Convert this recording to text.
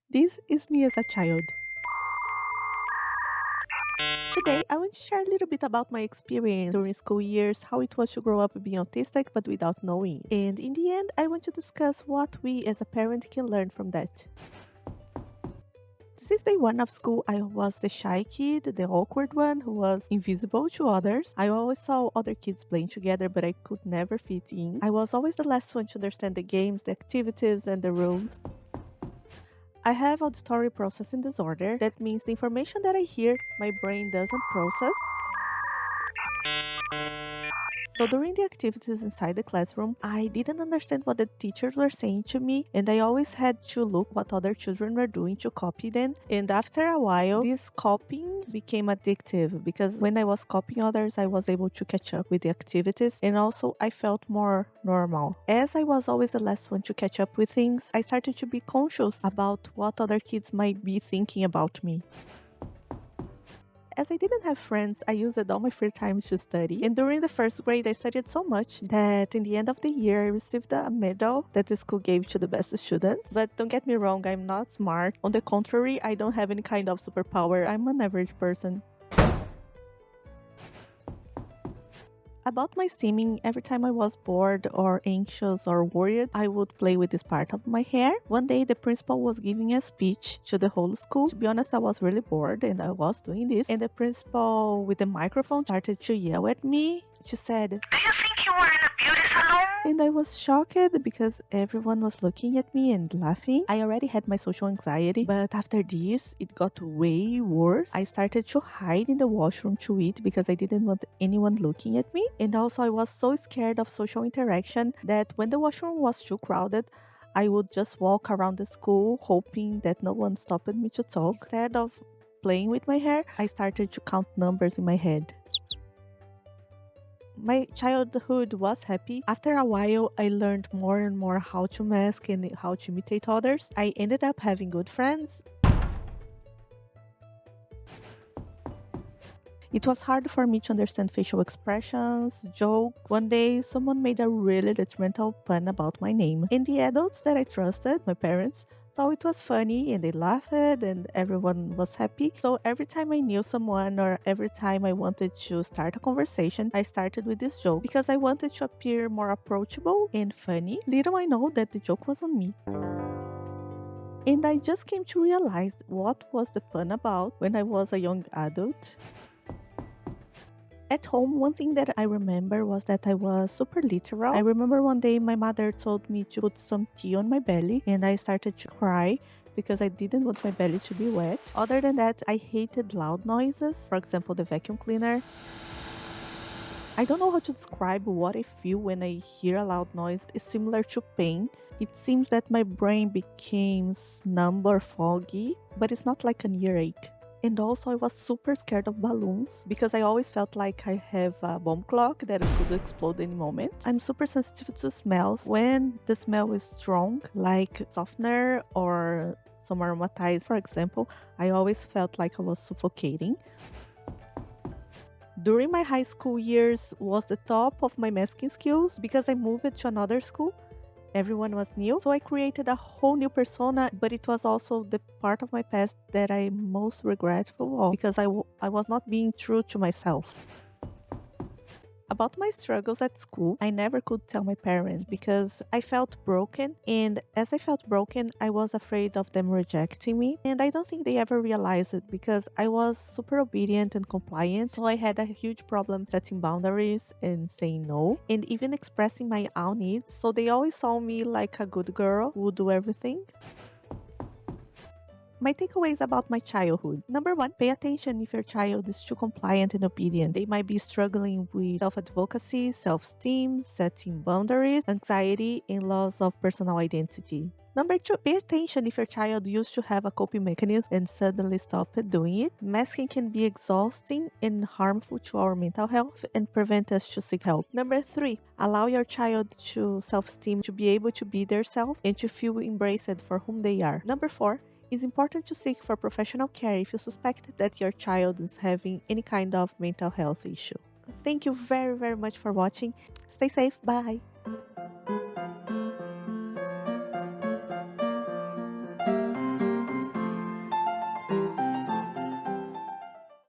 This is me as a child. Today, I want to share a little bit about my experience during school years, how it was to grow up being autistic but without knowing. And in the end, I want to discuss what we as a parent can learn from that. Since day one of school, I was the shy kid, the awkward one who was invisible to others. I always saw other kids playing together, but I could never fit in. I was always the last one to understand the games, the activities, and the rules. I have auditory processing disorder. That means the information that I hear, my brain doesn't process. So during the activities inside the classroom, I didn't understand what the teachers were saying to me, and I always had to look what other children were doing to copy them. And after a while, this copying became addictive because when I was copying others, I was able to catch up with the activities, and also I felt more normal. As I was always the last one to catch up with things, I started to be conscious about what other kids might be thinking about me. As I didn't have friends, I used all my free time to study. And during the first grade, I studied so much that in the end of the year, I received a medal that the school gave to the best students. But don't get me wrong, I'm not smart. On the contrary, I don't have any kind of superpower. I'm an average person. About my stimming, every time I was bored or anxious or worried, I would play with this part of my hair. One day, the principal was giving a speech to the whole school. To be honest, I was really bored and I was doing this. And the principal with the microphone started to yell at me. She said, Do you think you are in a beauty salon? and I was shocked because everyone was looking at me and laughing. I already had my social anxiety, but after this, it got way worse. I started to hide in the washroom to eat because I didn't want anyone looking at me. And also, I was so scared of social interaction that when the washroom was too crowded, I would just walk around the school hoping that no one stopped me to talk. Instead of playing with my hair, I started to count numbers in my head. My childhood was happy. After a while, I learned more and more how to mask and how to imitate others. I ended up having good friends. It was hard for me to understand facial expressions, jokes. One day, someone made a really detrimental pun about my name, and the adults that I trusted, my parents, thought it was funny and they laughed and everyone was happy. So every time I knew someone or every time I wanted to start a conversation, I started with this joke because I wanted to appear more approachable and funny. Little I know that the joke was on me. And I just came to realize what was the pun about when I was a young adult. At home, one thing that I remember was that I was super literal. I remember one day my mother told me to put some tea on my belly, and I started to cry because I didn't want my belly to be wet. Other than that, I hated loud noises, for example, the vacuum cleaner. I don't know how to describe what I feel when I hear a loud noise. It's similar to pain. It seems that my brain became numb or foggy, but it's not like an earache. And also, I was super scared of balloons because I always felt like I have a bomb clock that could explode any moment. I'm super sensitive to smells. When the smell is strong, like softener or some aromatize, for example, I always felt like I was suffocating. During my high school years was the top of my masking skills because I moved to another school. Everyone was new, so I created a whole new persona, but it was also the part of my past that I'm most regretful of because I was not being true to myself. About my struggles at school, I never could tell my parents because I felt broken, and as I felt broken, I was afraid of them rejecting me, and I don't think they ever realized it because I was super obedient and compliant, so I had a huge problem setting boundaries and saying no, and even expressing my own needs, so they always saw me like a good girl who would do everything. My takeaways about my childhood. Number one, pay attention if your child is too compliant and obedient. They might be struggling with self advocacy, self esteem, setting boundaries, anxiety, and loss of personal identity. Number two, pay attention if your child used to have a coping mechanism and suddenly stopped doing it. Masking can be exhausting and harmful to our mental health and prevent us to seek help. Number three, allow your child to self-esteem, to be able to be themselves and to feel embraced for whom they are. Number four, it's important to seek for professional care if you suspect that your child is having any kind of mental health issue. Thank you very, very much for watching. Stay safe. Bye.